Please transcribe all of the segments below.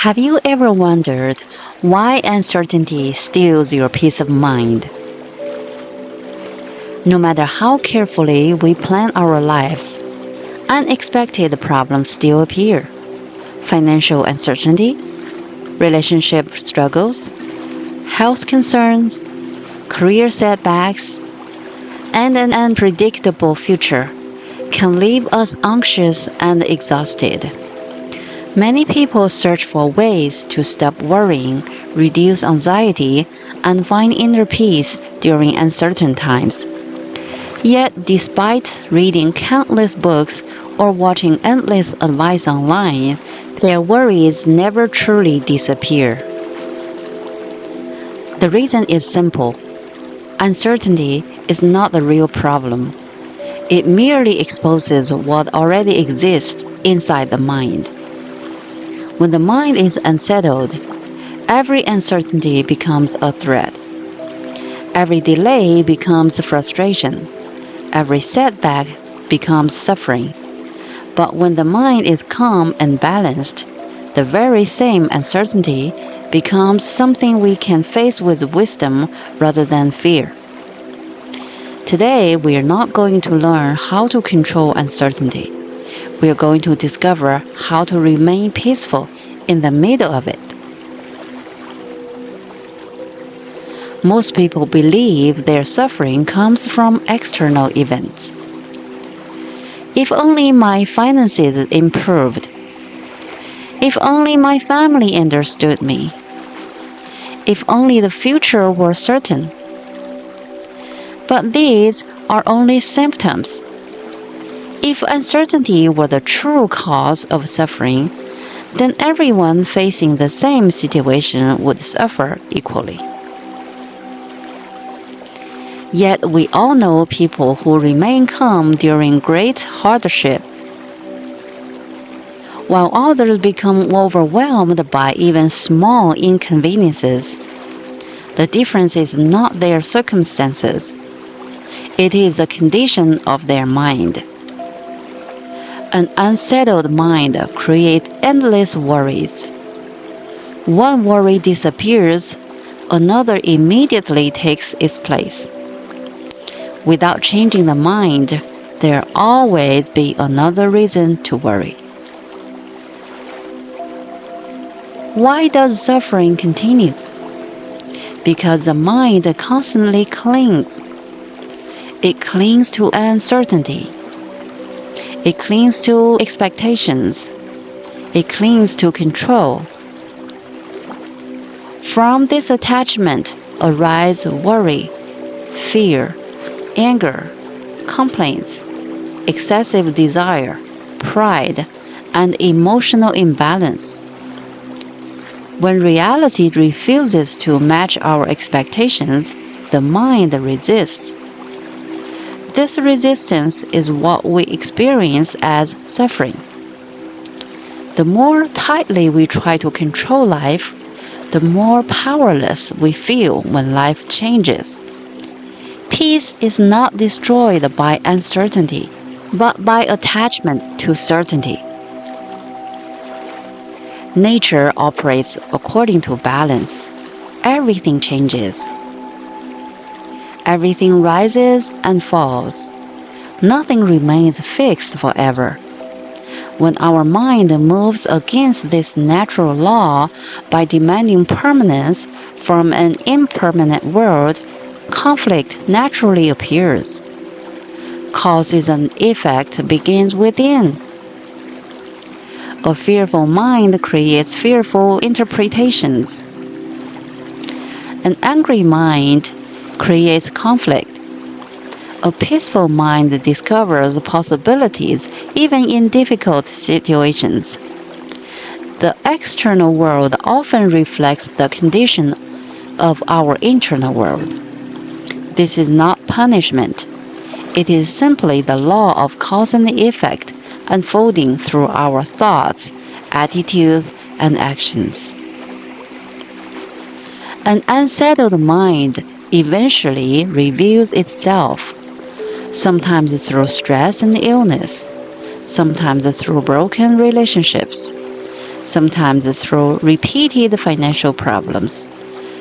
Have you ever wondered why uncertainty steals your peace of mind? No matter how carefully we plan our lives, unexpected problems still appear. Financial uncertainty, relationship struggles, health concerns, career setbacks, and an unpredictable future can leave us anxious and exhausted. Many people search for ways to stop worrying, reduce anxiety, and find inner peace during uncertain times. Yet, despite reading countless books or watching endless advice online, their worries never truly disappear. The reason is simple. Uncertainty is not the real problem. It merely exposes what already exists inside the mind. When the mind is unsettled, every uncertainty becomes a threat. Every delay becomes frustration. Every setback becomes suffering. But when the mind is calm and balanced, the very same uncertainty becomes something we can face with wisdom rather than fear. Today, we are not going to learn how to control uncertainty. We are going to discover how to remain peaceful in the middle of it. Most people believe their suffering comes from external events. If only my finances improved. If only my family understood me. If only the future were certain. But these are only symptoms. If uncertainty were the true cause of suffering, then everyone facing the same situation would suffer equally. Yet we all know people who remain calm during great hardship, while others become overwhelmed by even small inconveniences. The difference is not their circumstances. It is the condition of their mind. An unsettled mind creates endless worries. One worry disappears, another immediately takes its place. Without changing the mind, there will always be another reason to worry. Why does suffering continue? Because the mind constantly clings. It clings to uncertainty. It clings to expectations. It clings to control. From this attachment arise worry, fear, anger, complaints, excessive desire, pride, and emotional imbalance. When reality refuses to match our expectations, the mind resists. This resistance is what we experience as suffering. The more tightly we try to control life, the more powerless we feel when life changes. Peace is not destroyed by uncertainty, but by attachment to certainty. Nature operates according to balance. Everything changes. Everything rises and falls. Nothing remains fixed forever. When our mind moves against this natural law by demanding permanence from an impermanent world, conflict naturally appears. Causes and effect begins within. A fearful mind creates fearful interpretations. An angry mind creates conflict. A peaceful mind discovers possibilities even in difficult situations. The external world often reflects the condition of our internal world. This is not punishment. It is simply the law of cause and effect unfolding through our thoughts, attitudes, and actions. An unsettled mind eventually reveals itself, sometimes through stress and illness, sometimes through broken relationships, sometimes through repeated financial problems,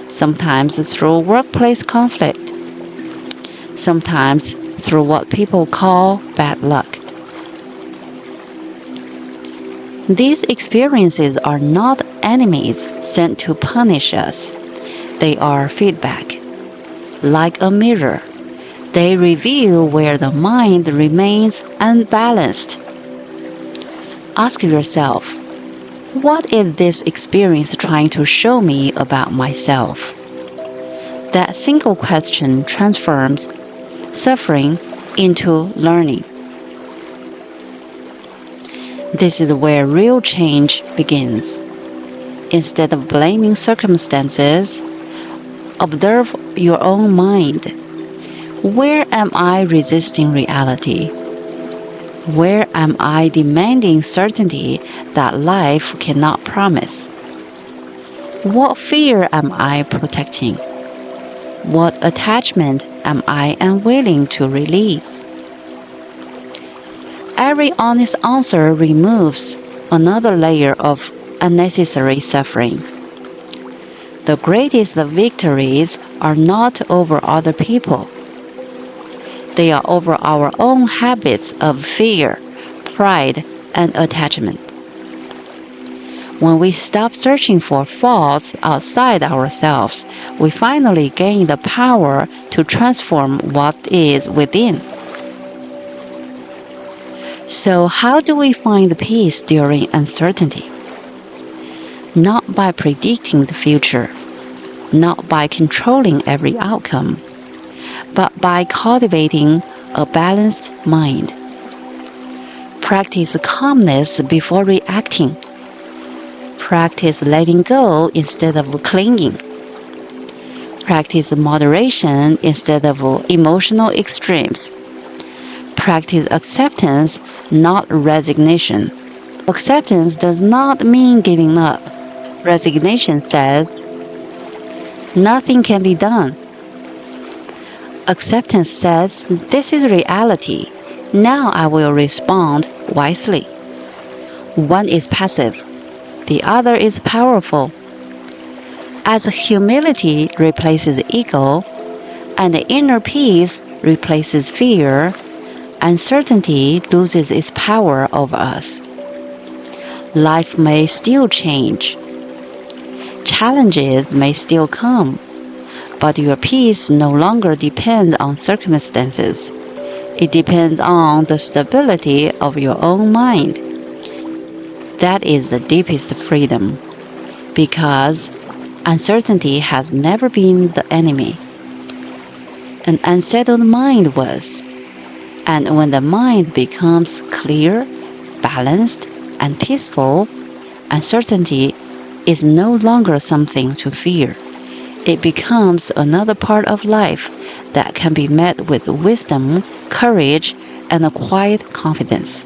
sometimes through workplace conflict, sometimes through what people call bad luck. These experiences are not enemies sent to punish us. They are feedback. Like a mirror, they reveal where the mind remains unbalanced. Ask yourself, what is this experience trying to show me about myself? That single question transforms suffering into learning. This is where real change begins. Instead of blaming circumstances, observe your own mind. Where am I resisting reality? Where am I demanding certainty that life cannot promise? What fear am I protecting? What attachment am I unwilling to release? Every honest answer removes another layer of unnecessary suffering. The greatest victories are not over other people. They are over our own habits of fear, pride, and attachment. When we stop searching for faults outside ourselves, we finally gain the power to transform what is within. So, how do we find peace during uncertainty? Not by predicting the future, not by controlling every outcome, but by cultivating a balanced mind. Practice calmness before reacting. Practice letting go instead of clinging. Practice moderation instead of emotional extremes. Practice acceptance, not resignation. Acceptance does not mean giving up. Resignation says, nothing can be done. Acceptance says, this is reality. Now I will respond wisely. One is passive, the other is powerful. As humility replaces ego, and the inner peace replaces fear, uncertainty loses its power over us. Life may still change. Challenges may still come, but your peace no longer depends on circumstances. It depends on the stability of your own mind. That is the deepest freedom, because uncertainty has never been the enemy. An unsettled mind was. And when the mind becomes clear, balanced, and peaceful, uncertainty is no longer something to fear. It becomes another part of life that can be met with wisdom, courage, and a quiet confidence.